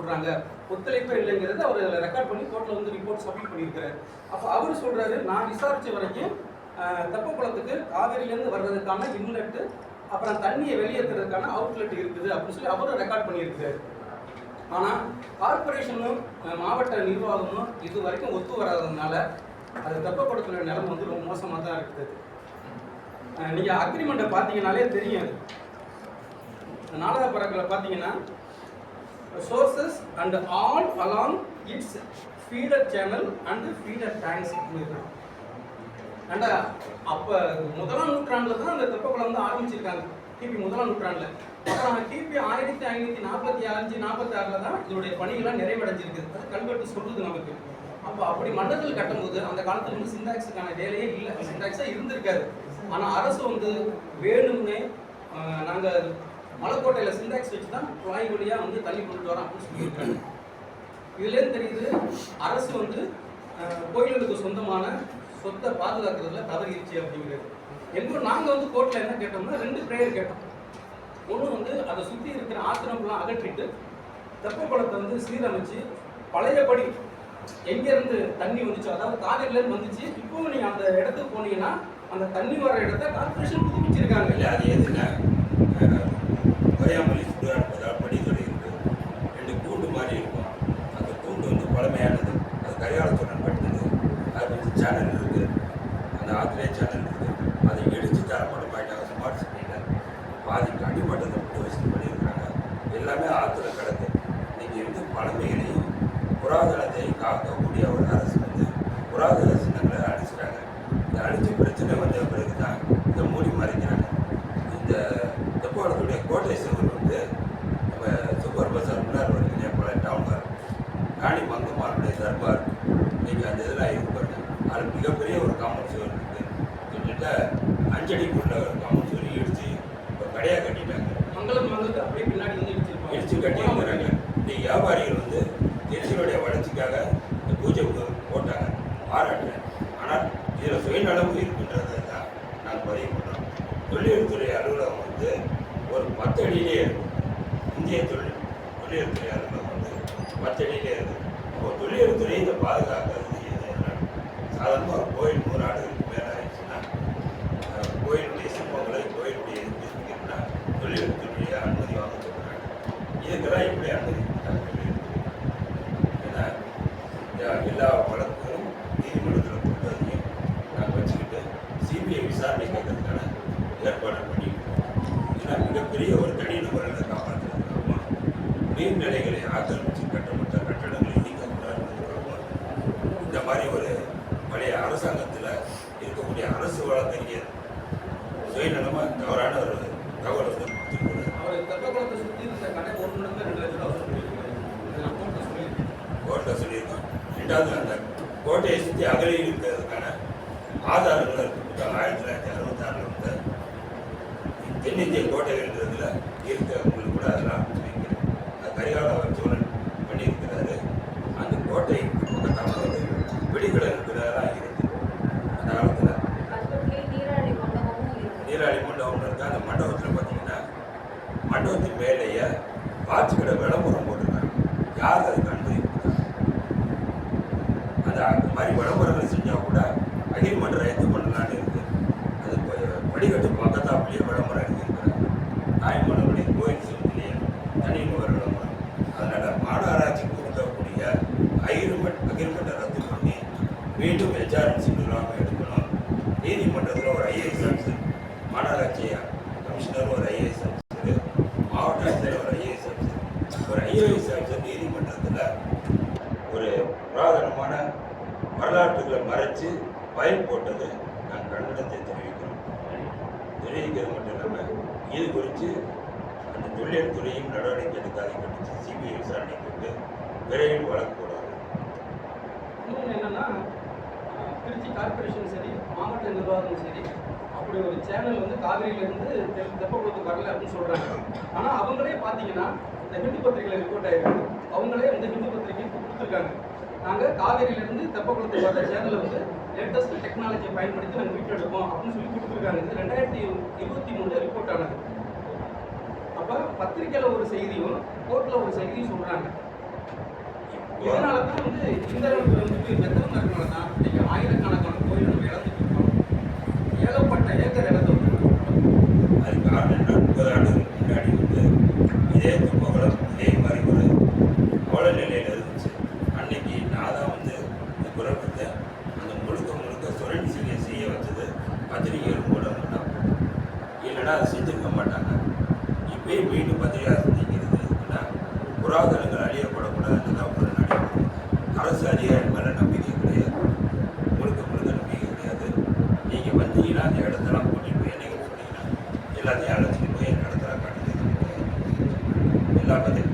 சொல்கிறாங்க, ஒத்துழைப்பே இல்லைங்கிறது அவர் ரெக்கார்ட் பண்ணி கோர்ட்டில் வந்து ரிப்போர்ட் சப்மிட் பண்ணியிருக்காரு. அப்போ அவர் சொல்கிறாரு, நான் விசாரித்த வரைக்கும் தெப்பக்குளத்துக்கு காவிரியிலேருந்து வர்றதுக்கான இன்லெட்டு, அப்புறம் தண்ணியை வெளியேற்றுறதுக்கான அவுட்லெட் இருக்குது அப்படின்னு சொல்லி அவரும் ரெக்கார்ட் பண்ணியிருக்காரு. ஆனால் கார்பரேஷனும் மாவட்ட நிர்வாகமும் இது வரைக்கும் ஒத்து வராததுனால அது தெப்பக்குளத்தோட நிலைமை வந்து ரொம்ப மோசமாக தான் இருக்குது. நீங்கள் அக்ரிமெண்ட்டை பார்த்தீங்கன்னாலே தெரியும். நாடக பறக்கில் பார்த்தீங்கன்னா sources and all along it's feeder channel and feeder tanks இருக்கும். அண்ட் அப்போ 1ஆம் நூற்றாண்டில் தான் அந்த தெப்பக்குளம் வந்து ஆரம்பிச்சிருக்காங்க, கிபி 1ஆம் நூற்றாண்டில். அப்புறம் கிபி 1545, 46 தான் இதனுடைய பணிகள்லாம் நிறைவடைஞ்சிருக்குது. அது கல்வெட்டு சொல்லுது நமக்கு. அப்போ அப்படி மண்டலத்தில் கட்டும்போது அந்த காலத்தில் வந்து சிண்டாக்ஸுக்கான வேலையே இல்லை, சிண்டாக்ஸாக இருந்திருக்காது. ஆனால் அரசு வந்து வேணும்னே நாங்கள் மலைக்கோட்டையில் சிண்டாக்ஸ் வச்சு தான் குழாய் வழியாக வந்து தண்ணி கொண்டு வரோம் அப்படின்னு சொல்லியிருக்காங்க. இதுலேருந்து தெரியுது அரசு வந்து கோயில்களுக்கு சொந்தமான சொத்தை பாதுகாக்கிறதுல தவறிடுச்சு அப்படிங்கிறது. எங்க நாங்கள் வந்து கோர்ட்டில் என்ன கேட்டோம்னா 2 ப்ரேயர் கேட்டோம். ஒன்று வந்து அதை சுற்றி இருக்கிற ஆக்கிரமிப்புலாம் அகற்றிட்டு தெப்பக்குளத்தை வந்து சீரமைச்சு பழையபடி எங்கேருந்து தண்ணி வந்துச்சோ, அதாவது காவிரிலேருந்து வந்துச்சு, இப்போவும் நீங்கள் அந்த இடத்துக்கு போனீங்கன்னா அந்த தண்ணி வர இடத்த கார்பரேஷன் புதுப்பிச்சிருக்காங்க. இல்லை அது எதுங்க ஒரையாமொழி சுடுகாடு படித்துறை இருக்குது, 2 கூண்டு மாதிரி இருக்கும். அந்த கூண்டு வந்து பழமையானது, அது கரிகாலத்துடன் படுத்தது. அது வந்து சேனல் இருக்குது, அந்த ஆத்திரே சேனல் இருக்குது. அதை இடித்து தரப்பட்டு போயிட்டாங்க ஸ்மார்ட் சிட்டியில். பாதிக்கு அடிமட்டத்தை போட்டு வச்சு பண்ணியிருக்காங்க. எல்லாமே ஆற்றுல கிடக்கு. நீங்கள் வந்து பழமைகளையும் புராதனத்தை காக்கக்கூடிய ஒரு அரசு வந்து புராதன சின்னங்களை அடிச்சுட்டாங்க. இந்த அடித்த பிரச்சனை வந்த பிறகு தான் இதை மூடி மறைக்கிறாங்க. இந்த தெப்பக்குளத்துடைய கோட்டை சுவர் வந்து நம்ம சூப்பர் பஸார் முன்னாள் வருகிற பல டவுன்கார் ராணி மங்கம்மாருடைய தர்பார், நீங்கள் அந்த இதெல்லாம் இருக்கு பாருங்க. அது மிகப்பெரிய ஒரு காம்பவுண்ட் சுவர் இருக்குது. கிட்டத்தட்ட 5 அடிக்குள்ள காம்பவுண்ட் சுவர் இடித்து இப்போ கடையாக கட்டிட்டாங்க. மங்களம் மங்களுக்கு அப்படியே பின்னாடி வந்து இடித்து கட்டியிருக்கிறாங்க. இந்த வியாபாரிகள் வந்து திருச்சியுடைய வளர்ச்சிக்காக இந்த பூஜை போட்டாங்க, பாராட்டுறேன். ஆனால் இதில் சுயநலவு இருக்குன்றதை தான் நாங்கள் பதிவு பண்ணுறோம். தொழில்துறை அலுவலகம் வந்து ஒரு 10 அடியிலே இருக்கும். இந்திய தொழில்துறை அலுவலகம் வந்து 10 அடியிலே இருக்குது. அப்போ தொழில்துறை இதை பாதுகாக்கிறது சாதாரணமாக ஒரு கோயில் 100 ஆண்டுகளுக்கு மேலே ஆயிடுச்சுன்னா கோயிலுடைய சிற்பங்களை கோயிலுடைய எதிர்ப்பு இருக்குன்னா தொழில்துறையை அனுமதி வாங்க சொல்கிறாங்க. இதுக்கெல்லாம் எப்படி அனுமதி கொடுத்தாங்க? எல்லா வழக்குகளும் நீதிமன்றத்தில் கொடுத்ததையும் நாங்கள் வச்சுக்கிட்டு சிபிஐ விசாரணை கேட்கறதுக்கான ஏற்பாடு பண்ணியிருக்கோம். ஏன்னா மிகப்பெரிய ஒரு தனிநபர்களை காப்பாற்றுறதுக்காகவும் நீர்நிலைகளை ஆக்கிரமித்து கட்டப்பட்ட கட்டடங்களை நீக்கக்கூடாதுக்காகவும் இந்த மாதிரி ஒரு பழைய அரசாங்கத்தில் இருக்கக்கூடிய அரசு வழக்கறிஞர் சுயநலமாக தவறான ஒரு தகவலை வந்து கொடுத்துருக்கிறார். கோர்ட்டில் சொல்லியிருக்கோம். 2வது அந்த கோட்டையை சுற்றி அகலி இருக்கிறதுக்கான ஆதாரங்கள் இருக்கு. 1966 வந்து தென்னிந்திய கோட்டைகள்ன்றதுல இருக்கிறவங்களுக்கு கூட அதெல்லாம் வைக்கிறேன். அது கரிகால சோழன் பண்ணியிருக்கிறாரு. அந்த கோட்டை பக்கத்தால் வந்து வெடிக்கடை இருக்கிறதெல்லாம் இருக்குது. அந்த காலத்தில் நீராழி மண்டபம் இருக்குது. அந்த மண்டபத்தில் பார்த்தீங்கன்னா மண்டபத்தின் மேலேயே வாட்சிக்கடை விளம்பரம் போட்டிருக்காங்க. யார் அதுக்கு அனுமதி கொடுத்தாங்க? அந்த மாதிரி விளம்பரங்கள் செஞ்சால் கூட அகிர்மன்ற ரத்து பண்ணலான்னு இருக்குது. அது படிக்கட்டு பக்கத்தாப்பிலேயே விளம்பரம் எழுதியிருக்கிறாங்க. தாய்மலருடைய கோயில் சிவத்திலேயே தனின்னு ஒரு விளம்பரம். அதனால் மாநகராட்சி கொடுக்கக்கூடிய அகிர்மன்ற ரத்து பண்ணி மீண்டும் HRMC நிர்வாகம் எடுக்கணும். நீதிமன்றத்தில் ஒரு IAS ஆஃபீஸர், மாநகராட்சி கமிஷனர் ஒரு IAS ஆஃபீஸர், மாவட்ட ஆட்சியர் ஒரு IAS ஆஃபீஸர், ஒரு IAS ஆஃபீஸர் நீதிமன்றத்தில் ஒரு புராதனமான வரலாற்றுகளை மறைச்சு பயன் போட்டது நாங்கள் கண்டனத்தை தெரிவிக்கிறோம். தெரிவிக்கிறது மட்டும் இல்லாமல் இது குறித்து அந்த தொழில்துறையும் நடவடிக்கை எடுக்காது கண்டித்து சிபிஐ விசாரணை கொண்டு விரைவில் வழக்கு போடுவாங்க. இன்னொன்று என்னன்னா, திருச்சி கார்பரேஷன் சரி, மாவட்ட நிர்வாகம் சரி, அப்படி ஒரு சேனல் வந்து காவிரியிலேருந்து தெப்பக்குளத்துக்கு வரல அப்படின்னு சொல்கிறாங்க. ஆனால் அவங்களே பார்த்தீங்கன்னா இந்த ஹிந்து பத்திரிகையில் ரிப்போர்ட் ஆகிருக்கு. அவங்களே வந்து ஹிந்து பத்திரிகைக்கு கொடுத்துருக்காங்க. நாங்கள் காவிரியிலேருந்து தெப்பக்குளத்துக்கு வர சேனலை வந்து லேட்டஸ்ட் டெக்னாலஜியை பயன்படுத்தி நாங்கள் வீட்டு எடுப்போம் அப்படின்னு சொல்லி கொடுத்துருக்காங்க. இது 2023 ரிப்போர்ட் ஆனது. அப்போ பத்திரிக்கையில் ஒரு செய்தியும் கோர்ட்டில் ஒரு செய்தியும் சொல்கிறாங்க. இதனால தான் வந்து இந்த அளவுக்கு வந்துட்டு பெத்தவங்க இருக்கனால தான் இன்னைக்கு ஆயிரக்கணக்கான கோயில் நம்ம இழந்துட்டு இருக்கோம். ஏகப்பட்ட ஏக்கர் இடத்த வந்து அது காரணம் என்ன, 30 ஆண்டுகளுக்கு முன்னாடி வந்து இதே துப்பகுளம் இதே மாதிரி ஒரு அவல நிலையில் இருந்துச்சு. அன்னைக்கு நான் தான் வந்து இந்த குரல் கொடுத்தேன். அந்த முழுக்க சுரணி செய்ய வச்சது பத்திரிகைகள் மூலம் தான். இல்லைன்னா அதை செஞ்சுருக்க மாட்டாங்க. இப்பயே மீண்டும் பத்திரிகை செஞ்சுக்கிறது இருக்குன்னா புராதனங்கள் அழியப்படக்கூடாதுன்னு தான் ஒரு நடைமுறை. அரசு அதிகாரி மேலே நம்பிக்கை கிடையாது, முழுக்க நம்பிக்கை கிடையாது. நீங்கள் வந்தீங்கன்னா அந்த இடத்தெல்லாம் கூட்டிகிட்டு போய் என்னைக்கு சொன்னீங்கன்னா எல்லாத்தையும் அழைச்சிட்டு போய் அந்த இடத்துல காட்டுறது எல்லா பத்திரிகை